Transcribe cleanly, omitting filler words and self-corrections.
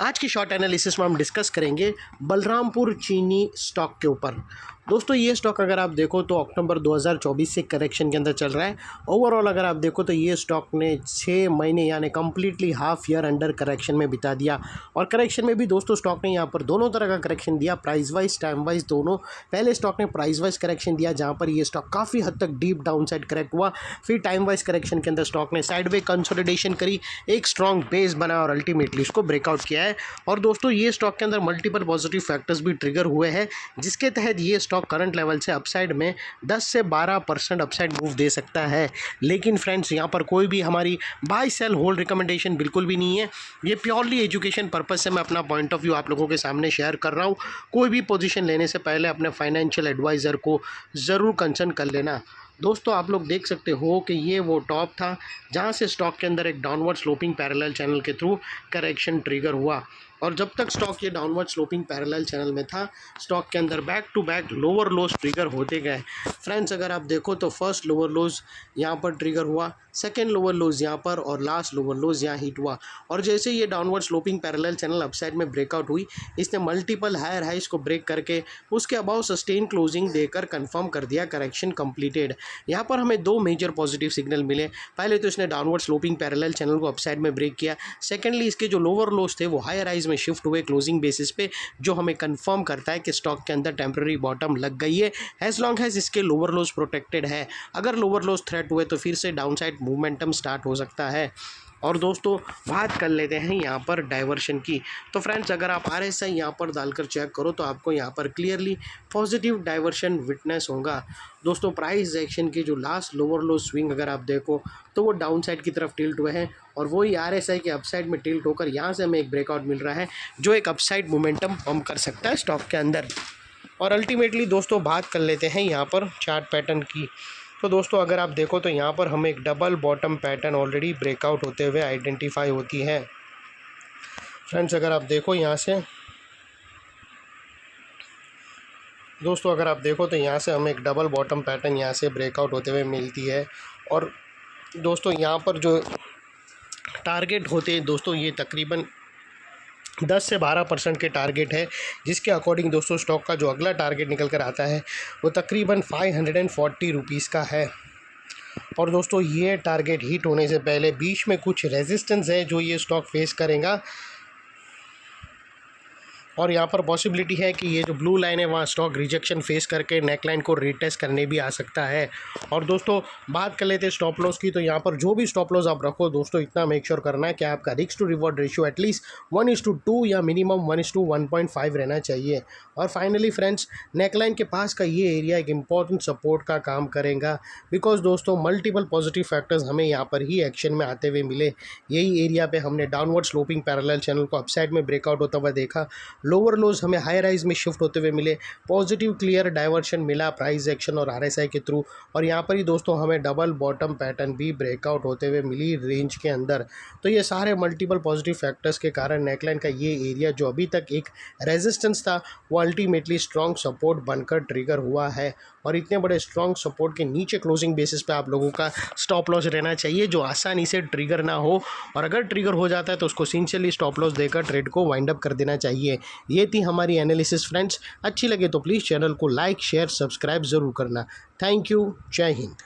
आज की short analysis में हम डिस्कस करेंगे बलरामपुर चीनी स्टॉक के ऊपर। दोस्तों ये स्टॉक अगर आप देखो तो अक्टूबर 2024 से करेक्शन के अंदर चल रहा है। ओवरऑल अगर आप देखो तो ये स्टॉक ने 6 महीने यानी completely half year under correction में बिता दिया। और करेक्शन में भी दोस्तों स्टॉक ने यहाँ पर दोनों तरह का करेक्शन दिया, प्राइस वाइज टाइम वाइज दोनों। पहले स्टॉक ने प्राइस वाइज करेक्शन दिया जहाँ पर ये स्टॉक काफ़ी हद तक डीप डाउन साइड करेक्ट हुआ। फिर टाइम वाइज करेक्शन के अंदर स्टॉक ने साइड वे कंसोलिडेशन करी, एक स्ट्रॉन्ग बेस बना और अल्टीमेटली इसको ब्रेकआउट किया है। और दोस्तों ये स्टॉक के अंदर मल्टीपल पॉजिटिव फैक्टर्स भी ट्रिगर हुए हैं, जिसके तहत ये स्टॉक करंट लेवल से अपसाइड में 10 से 12% अपसाइड मूव दे सकता है। लेकिन फ्रेंड्स यहाँ पर कोई भी हमारी बाय सेल होल्ड रिकमेंडेशन बिल्कुल भी नहीं है। ये प्योरली एजुकेशन पर्पस से मैं अपना पॉइंट ऑफ व्यू आप लोगों के सामने शेयर कर रहा हूँ। कोई भी पोजीशन लेने से पहले अपने फाइनेंशियल एडवाइज़र को ज़रूर कंसर्न कर लेना। दोस्तों आप लोग देख सकते हो कि ये वो टॉप था जहाँ से स्टॉक के अंदर एक डाउनवर्ड स्लोपिंग पैरेलल चैनल के थ्रू करेक्शन ट्रिगर हुआ। और जब तक स्टॉक ये डाउनवर्ड स्लोपिंग पैरेलल चैनल में था, स्टॉक के अंदर back to back lower lows trigger होते गए। फ्रेंड्स अगर आप देखो तो फर्स्ट लोअर लोज यहाँ पर ट्रिगर हुआ, सेकेंड लोअर लोज यहाँ पर और लास्ट लोअर लोज यहाँ हिट हुआ। और जैसे ये downward sloping parallel channel upside में ब्रेकआउट हुई, इसने मल्टीपल हायर हाइज को ब्रेक करके उसके अबाउ सस्टेन क्लोजिंग देकर कंफर्म कर दिया करेक्शन कंप्लीटेड। यहाँ पर हमें दो मेजर पॉजिटिव सिग्नल मिले। पहले तो इसने डाउनवर्ड स्लोपिंग पैरेलल चैनल को अपसाइड में ब्रेक किया। सेकेंडली इसके जो लोअर लोज थे वो हायर हाइज में शिफ्ट हुए क्लोजिंग बेसिस पे, जो हमें कंफर्म करता है कि स्टॉक के अंदर टेम्पररी बॉटम लग गई है एज लॉन्ग एज इसके लोअर लोज प्रोटेक्टेड है। अगर लोअर लोज थ्रेट हुए तो फिर से डाउनसाइड मूवमेंटम स्टार्ट हो सकता है। और दोस्तों बात कर लेते हैं यहाँ पर डाइवर्शन की। तो फ्रेंड्स अगर आप RSI यहाँ पर डालकर चेक करो तो आपको यहाँ पर क्लियरली पॉजिटिव डाइवर्शन विटनेस होगा। दोस्तों प्राइस एक्शन की जो लास्ट लोअर लो स्विंग अगर आप देखो तो वो डाउन साइड की तरफ टिल्ट हुए हैं, और वही RSI के अपसाइड में टिल्ट होकर यहाँ से हमें एक ब्रेकआउट मिल रहा है जो एक अपसाइड मोमेंटम पंप कर सकता है स्टॉक के अंदर। और अल्टीमेटली दोस्तों बात कर लेते हैं यहाँ पर चार्ट पैटर्न की। तो दोस्तों अगर आप देखो तो यहाँ पर हमें एक double bottom pattern already breakout होते हुए आइडेंटिफाई होती है। फ्रेंड्स अगर आप देखो यहाँ से, दोस्तों अगर आप देखो तो यहाँ से हमें एक डबल बॉटम पैटर्न यहाँ से ब्रेकआउट होते हुए मिलती है। और दोस्तों यहाँ पर जो टारगेट होते हैं दोस्तों ये तकरीबन 10 से 12% के टारगेट है, जिसके अकॉर्डिंग दोस्तों स्टॉक का जो अगला टारगेट निकल कर आता है वो तकरीबन 540 रुपीज़ का है। और दोस्तों ये टारगेट हिट होने से पहले बीच में कुछ रेजिस्टेंस है जो ये स्टॉक फेस करेगा, और यहाँ पर पॉसिबिलिटी है कि ये जो ब्लू लाइन है वहाँ स्टॉक रिजेक्शन फेस करके नेकलाइन को रीटेस्ट करने भी आ सकता है। और दोस्तों बात कर लेते हैं स्टॉप लॉस की। तो यहाँ पर जो भी स्टॉप लॉस आप रखो दोस्तों इतना मेक श्योर करना है कि आपका risk to reward ratio at least 1:2 या मिनिमम 1:1.5 रहना चाहिए। और फाइनली फ्रेंड्स नेकलाइन के पास का ये एरिया एक इम्पॉर्टेंट सपोर्ट का काम करेगा, बिकॉज दोस्तों मल्टीपल पॉजिटिव फैक्टर्स हमें यहाँ पर ही एक्शन में आते हुए मिले। यही एरिया पे हमने डाउनवर्ड स्लोपिंग पैरेलल चैनल को अपसाइड में ब्रेकआउट होता हुआ देखा, लोअर लोज हमें हाई राइज में शिफ्ट होते हुए मिले, पॉजिटिव क्लियर डाइवर्शन मिला प्राइस एक्शन और RSI के थ्रू। और यहाँ पर ही दोस्तों हमें डबल बॉटम पैटर्न भी ब्रेकआउट होते हुए मिली रेंज के अंदर। तो ये सारे मल्टीपल पॉजिटिव फैक्टर्स के कारण नेकलाइन का ये एरिया जो अभी तक एक रेजिस्टेंस था वो अल्टीमेटली स्ट्रॉन्ग सपोर्ट बनकर ट्रिगर हुआ है। और इतने बड़े स्ट्रॉन्ग सपोर्ट के नीचे क्लोजिंग बेसिस पे आप लोगों का स्टॉप लॉस रहना चाहिए जो आसानी से ट्रिगर ना हो, और अगर ट्रिगर हो जाता है तो उसको सिंसियरली स्टॉप लॉस देकर ट्रेड को वाइंड अप कर देना चाहिए। ये थी हमारी एनालिसिस फ्रेंड्स। अच्छी लगे तो प्लीज़ चैनल को लाइक शेयर सब्सक्राइब ज़रूर करना। थैंक यू, जय हिंद।